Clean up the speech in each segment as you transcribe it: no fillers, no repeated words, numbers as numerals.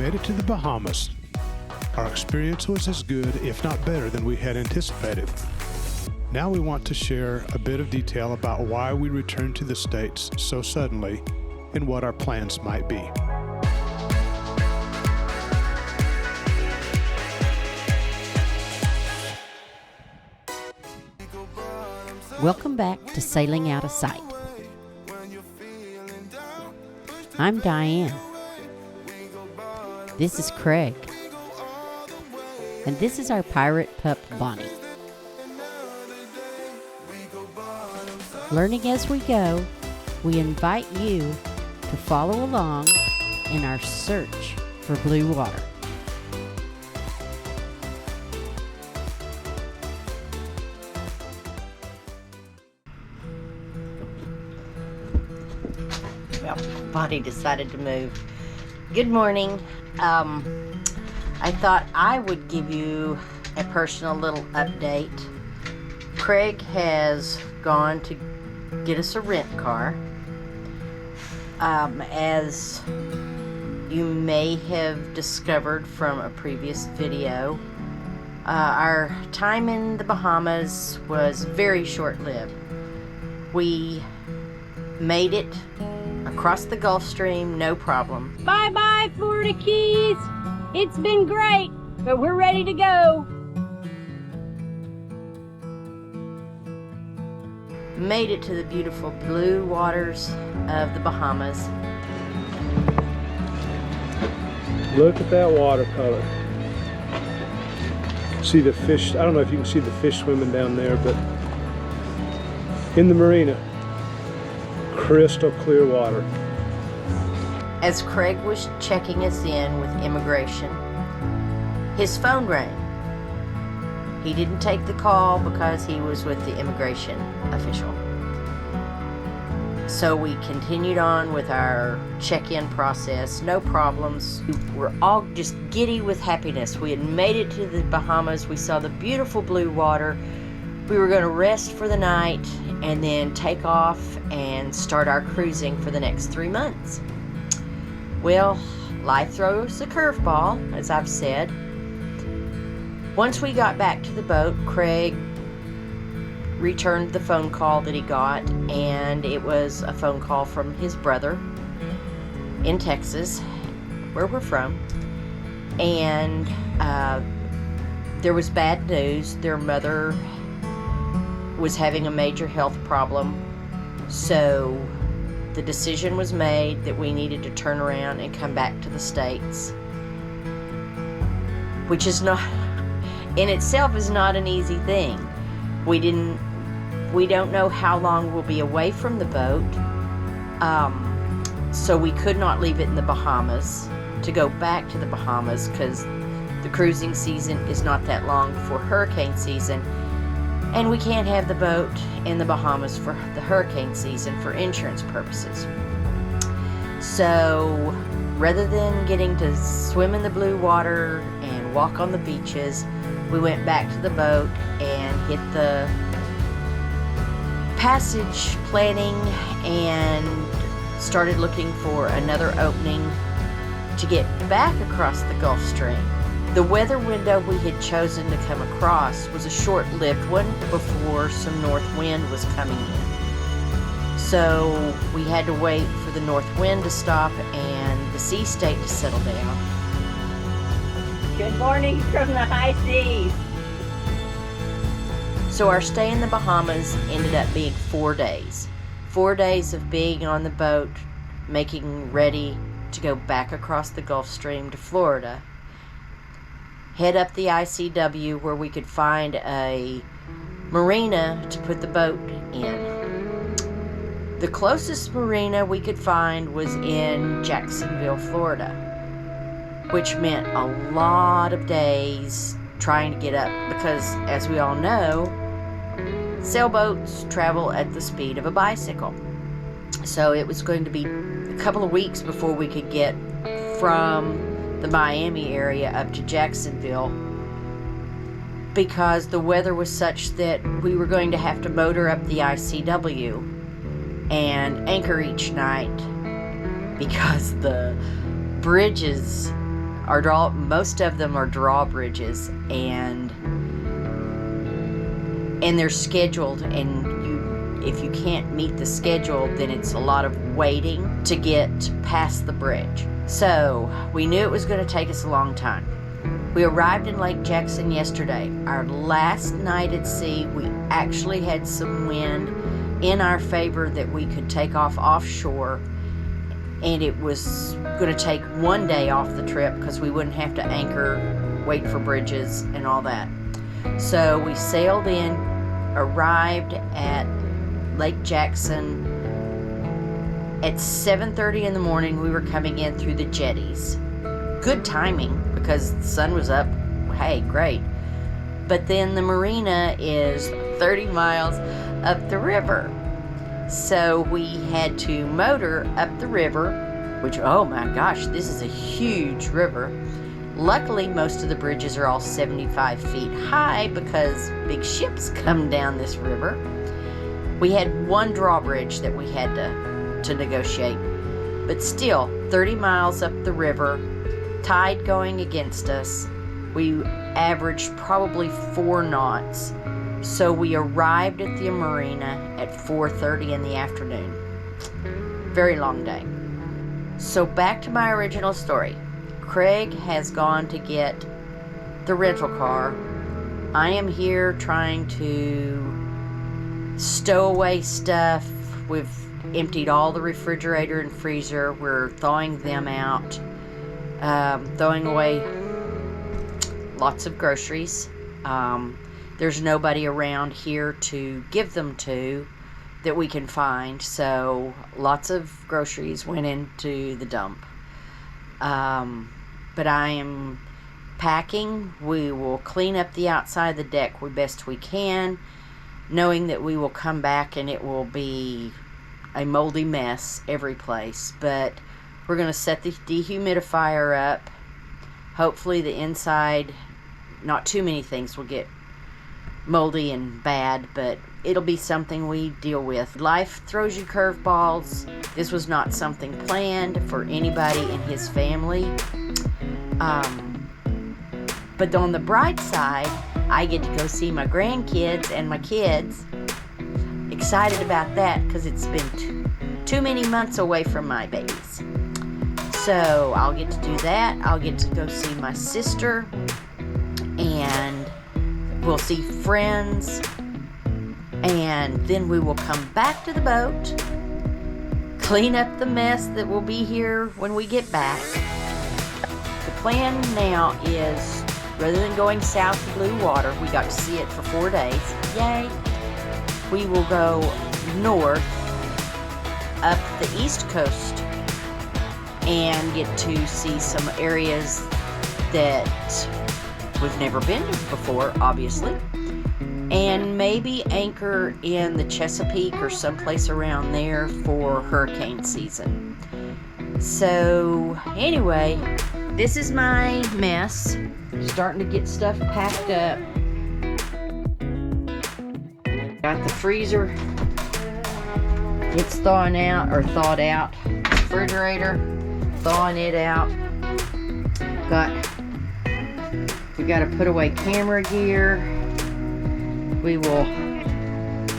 made it to the Bahamas. Our experience was as good, if not better, than we had anticipated. Now we want to share a bit of detail about why we returned to the States so suddenly and what our plans might be. Welcome back to Sailing Out of Sight. I'm Diane. This is Craig. And this is our pirate pup, Bonnie. Learning as we go, we invite you to follow along in our search for blue water. Well, Bonnie decided to move. Good morning. I thought I would give you a personal little update. Craig has gone to get us a rent car. As you may have discovered from a previous video, our time in the Bahamas was very short-lived. We made it across the Gulf Stream, no problem. Bye-bye, Florida Keys. It's been great, but we're ready to go. Made it to the beautiful blue waters of the Bahamas. Look at that watercolor. See the fish, I don't know if you can see the fish swimming down there, but in the marina, crystal clear water. As Craig was checking us in with immigration, his phone rang. He didn't take the call because he was with the immigration official. So we continued on with our check-in process, no problems. We were all just giddy with happiness. We had made it to the Bahamas. We saw the beautiful blue water. We were going to rest for the night and then take off and start our cruising for the next 3 months. Well, life throws a curveball, as I've said. Once we got back to the boat, Craig returned the phone call that he got, and it was a phone call from his brother in Texas, where we're from. And there was bad news. Their mother was having a major health problem, so the decision was made that we needed to turn around and come back to the States, which is not, in itself, is not an easy thing. We don't know how long we'll be away from the boat, so we could not leave it in the Bahamas to go back to the Bahamas because the cruising season is not that long before hurricane season. And we can't have the boat in the Bahamas for the hurricane season for insurance purposes. So rather than getting to swim in the blue water and walk on the beaches, we went back to the boat and hit the passage planning and started looking for another opening to get back across the Gulf Stream. The weather window we had chosen to come across was a short-lived one before some north wind was coming in. So we had to wait for the north wind to stop and the sea state to settle down. Good morning from the high seas. So our stay in the Bahamas ended up being 4 days. 4 days of being on the boat, making ready to go back across the Gulf Stream to Florida. Head up the ICW where we could find a marina to put the boat in. The closest marina we could find was in Jacksonville, Florida, which meant a lot of days trying to get up because, as we all know, sailboats travel at the speed of a bicycle. So it was going to be a couple of weeks before we could get from the Miami area up to Jacksonville because the weather was such that we were going to have to motor up the ICW and anchor each night because the bridges Most of them are drawbridges, and they're scheduled, and if you can't meet the schedule, then it's a lot of waiting to get past the bridge. So we knew it was going to take us a long time. We arrived in Lake Jackson yesterday. Our last night at sea, we actually had some wind in our favor that we could take off offshore, and it was going to take one day off the trip because we wouldn't have to anchor, wait for bridges and all that. So we sailed in, arrived at Lake Jackson at 7:30 in the morning. We were coming in through the jetties. Good timing because the sun was up. Hey, great. But then the marina is 30 miles up the river. So we had to motor up the river, which, oh my gosh, this is a huge river. Luckily, most of the bridges are all 75 feet high because big ships come down this river. We had one drawbridge that we had to negotiate, but still 30 miles up the river, tide going against us. We averaged probably 4 knots. So we arrived at the marina at 4:30 in the afternoon. Very long day. So back to my original story. Craig has gone to get the rental car. I am here trying to stow away stuff. We've emptied all the refrigerator and freezer. We're thawing them out. Throwing away lots of groceries. There's nobody around here to give them to that we can find, so lots of groceries went into the dump. But I am packing. We will clean up the outside of the deck as best we can, knowing that we will come back and it will be a moldy mess every place. But we're going to set the dehumidifier up. Hopefully the inside, not too many things will get moldy and bad, but it'll be something we deal with. Life throws you curveballs. This was not something planned for anybody in his family. But on the bright side, I get to go see my grandkids and my kids. Excited about that because it's been too many months away from my babies. So I'll get to do that. I'll get to go see my sister, and we'll see friends, and then we will come back to the boat, clean up the mess that will be here when we get back. The plan now is, rather than going south to blue water, we got to see it for 4 days, yay, we will go north up the east coast and get to see some areas that we've never been before, obviously, and maybe anchor in the Chesapeake or someplace around there for hurricane season. So anyway, this is my mess. Starting to get stuff packed up. Got the freezer. It's thawed out. Refrigerator, thawing it out. We got to put away camera gear.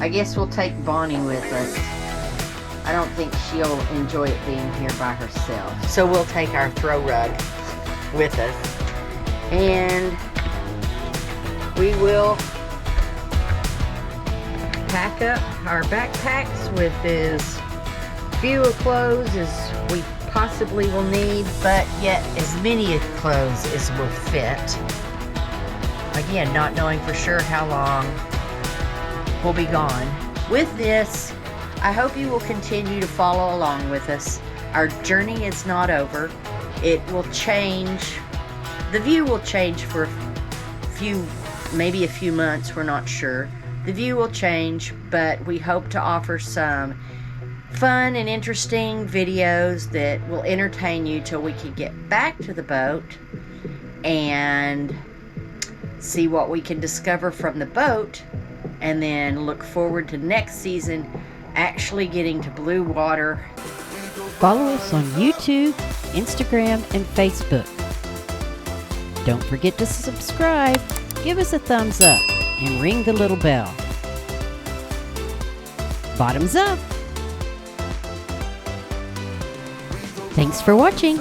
I guess we'll take Bonnie with us. I don't think she'll enjoy it being here by herself. So we'll take our throw rug with us. And we will pack up our backpacks with as few of clothes as we possibly will need, but yet as many clothes as will fit. Again, not knowing for sure how long we'll be gone. With this, I hope you will continue to follow along with us. Our journey is not over. It will change. The view will change for maybe a few months, we're not sure. The view will change, but we hope to offer some fun and interesting videos that will entertain you till we can get back to the boat and see what we can discover from the boat, and then look forward to next season actually getting to blue water. Follow us on YouTube, Instagram, and Facebook. Don't forget to subscribe, give us a thumbs up, and ring the little bell. Bottoms up! Thanks for watching.